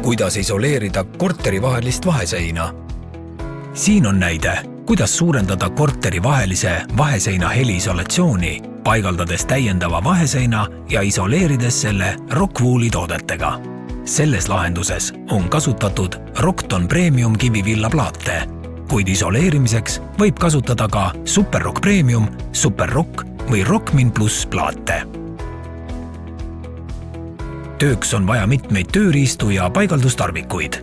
kuidas isoleerida korterivahelist vaheseina. Siin on näide, kuidas suurendada korterivahelise vaheseina heliisolatsiooni, paigaldades täiendava vaheseina ja isoleerides selle Rockwooli toodetega. Selles lahenduses on kasutatud Rockton Premium kivivillaplaate, kuid isoleerimiseks võib kasutada ka Superrock Premium, Superrock või Rockmin Plus plaate. Tööks on vaja mitmeid tööriistu ja paigaldustarvikuid.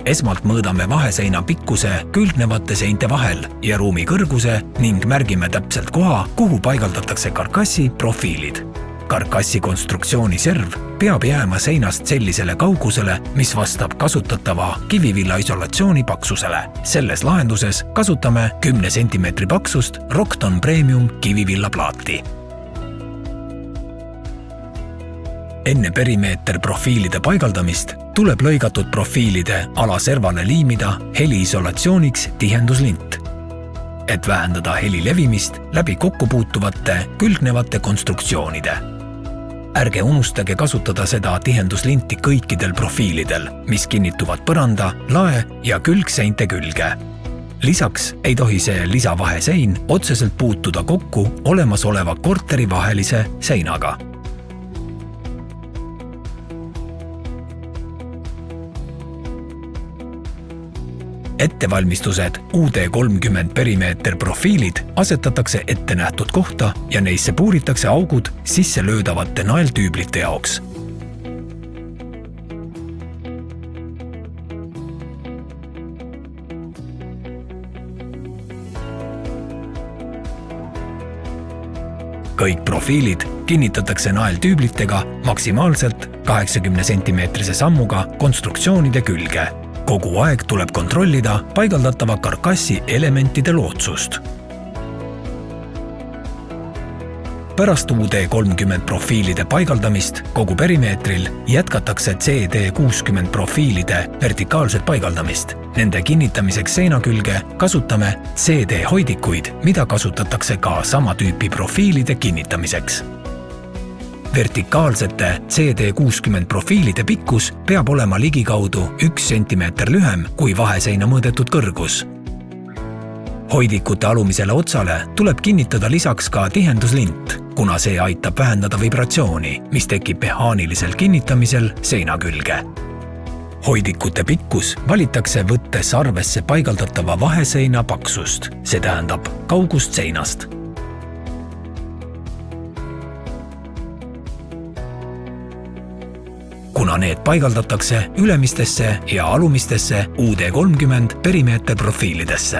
Esmalt mõõdame vaheseina pikkuse külgnevate seinte vahel ja ruumi kõrguse ning märgime täpselt koha, kuhu paigaldatakse karkassi profiilid. Karkassi konstruktsiooni serv peab jääma seinast sellisele kaugusele, mis vastab kasutatava kivivilla isolatsiooni paksusele. Selles lahenduses kasutame 10 cm paksust Rockton Premium kivivillaplaati. Enne perimeeter profiilide paigaldamist tuleb lõigatud profiilide alaservale liimida heliisolatsiooniks tihenduslint, et vähendada heli levimist läbi kokkupuutuvate külgnevate konstruktsioonide. Ärge unustage kasutada seda tihenduslinti kõikidel profiilidel, mis kinnituvad põranda, lae ja külgseinte külge. Lisaks ei tohi see lisavahesein otseselt puutuda kokku olemasoleva korteri vahelise seinaga. Ettevalmistused UD30 perimeeter profiilid asetatakse ettenähtud kohta ja neisse puuritakse augud sisse löödavate naeltüüblite jaoks. Kõik profiilid kinnitatakse naeltüüblitega maksimaalselt 80 cm sammuga konstruktsioonide külge. Kogu aeg tuleb kontrollida paigaldatava karkassi elementide lootsust. Pärast UD30 profiilide paigaldamist kogu perimeetril jätkatakse CD60 profiilide vertikaalset paigaldamist. Nende kinnitamiseks seina külge kasutame CD-hoidikuid, mida kasutatakse ka sama tüüpi profiilide kinnitamiseks. Vertikaalsete CD60 profiilide pikkus peab olema ligikaudu 1 cm lühem kui vaheseina mõõdetud kõrgus. Hoidikute alumisele otsale tuleb kinnitada lisaks ka tihenduslint, kuna see aitab vähendada vibratsiooni, mis tekib mehaanilisel kinnitamisel seina külge. Hoidikute pikkus valitakse võttes arvesse paigaldatava vaheseina paksust, see tähendab kaugust seinast. Kuna need paigaldatakse ülemistesse ja alumistesse UD30 perimeeter profiilidesse.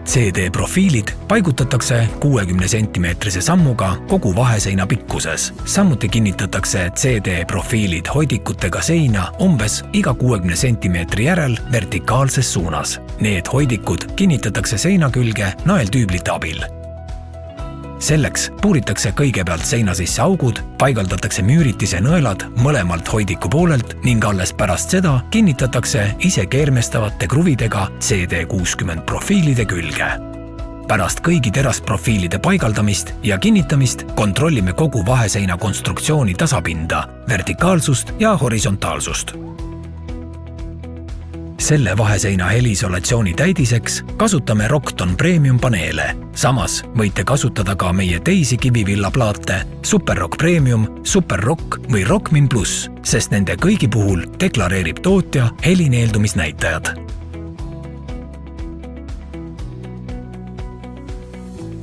CD-profiilid paigutatakse 60 cm sammuga kogu vaheseina pikkuses. Samuti kinnitatakse CD-profiilid hoidikutega seina umbes iga 60 cm järel vertikaalses suunas. Need hoidikud kinnitatakse seina külge naeltüüblite abil. Selleks puuritakse kõigepealt seina sisse augud, paigaldatakse müüritise nõelad mõlemalt hoidiku poolelt ning alles pärast seda kinnitatakse ise keermestavate kruvidega CD60 profiilide külge. Pärast kõigi terasprofiilide paigaldamist ja kinnitamist kontrollime kogu vaheseina konstruktsiooni tasapinda, vertikaalsust ja horisontaalsust. Selle vaheseina heliisolatsiooni täidiseks kasutame Rockton Premium paneele. Samas võite kasutada ka meie teisi kivivillaplaate Superrock Premium, Superrock või Rockmin Plus, sest nende kõigi puhul deklareerib tootja helineeldumisnäitajad.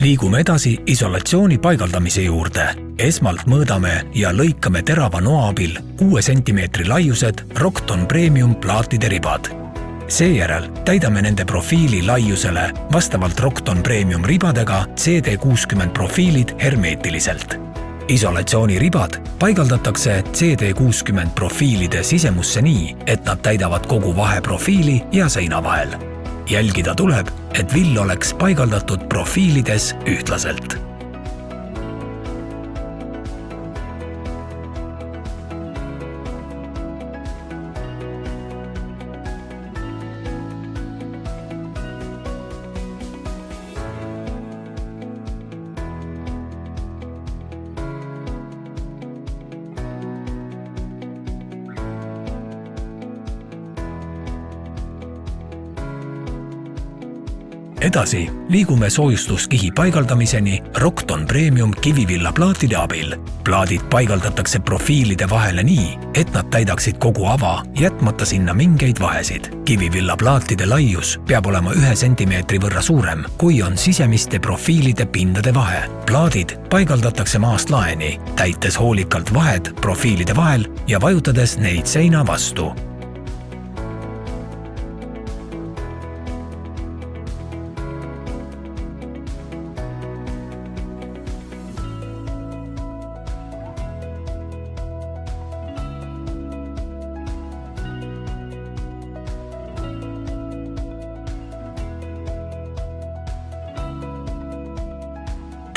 Liigume edasi isolatsiooni paigaldamise juurde. Esmalt mõõdame ja lõikame terava noa abil 6 cm laiused Rockton Premium plaatide ribad. Seejärel täidame nende profiili laiusele vastavalt Rockton Premium ribadega CD60 profiilid hermeetiliselt. Isolatsiooni ribad paigaldatakse CD60 profiilide sisemusse nii, et nad täidavad kogu vaheprofiili ja seina vahel. Jälgida tuleb, et vill oleks paigaldatud profiilides ühtlaselt. Edasi liigume soojustuskihi paigaldamiseni Rockton Premium kivivillaplaatide abil. Plaadid paigaldatakse profiilide vahele nii, et nad täidaksid kogu ava, jätmata sinna mingeid vahesid. Kivivillaplaatide laius peab olema 1 sentimeetri võrra suurem, kui on sisemiste profiilide pindade vahe. Plaadid paigaldatakse maast laeni, täites hoolikalt vahed profiilide vahel ja vajutades neid seina vastu.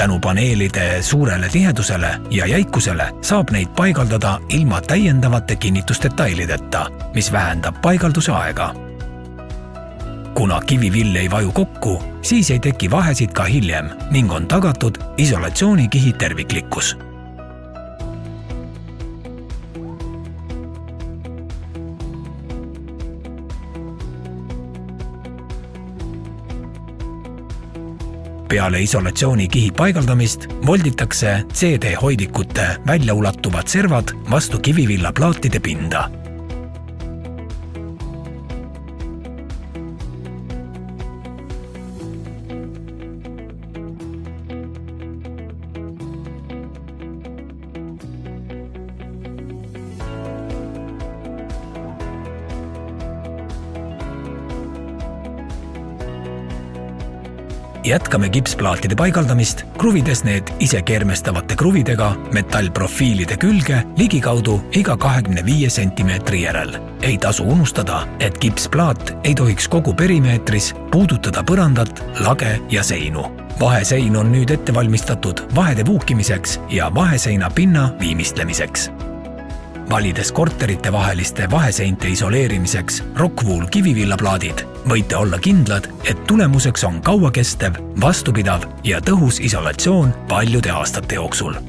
Tänu paneelide suurele tihedusele ja jäikusele saab neid paigaldada ilma täiendavate kinnitusdetailideta, mis vähendab paigalduse aega. Kuna kivivill ei vaju kokku, siis ei teki vahesid ka hiljem ning on tagatud isolatsioonikihi terviklikkus. Peale isolatsioonikihi paigaldamist volditakse CD-hoidikute väljaulatuvad servad vastu kivivillaplaatide pinda. Jätkame kipsplaatide paigaldamist, kruvides need isekeermestavate kruvidega metallprofiilide külge ligikaudu iga 25 sentimeetri järel. Ei tasu unustada, et kipsplaat ei tohiks kogu perimeetris puudutada põrandat, lage ja seinu. Vahesein on nüüd ette valmistatud vahede vuukimiseks ja vaheseina pinna viimistlemiseks. Valides korterite vaheliste vaheseinte isoleerimiseks Rockwool kivivillaplaadid, võite olla kindlad, et tulemuseks on kauakestev, vastupidav ja tõhus isolatsioon paljude aastate jooksul.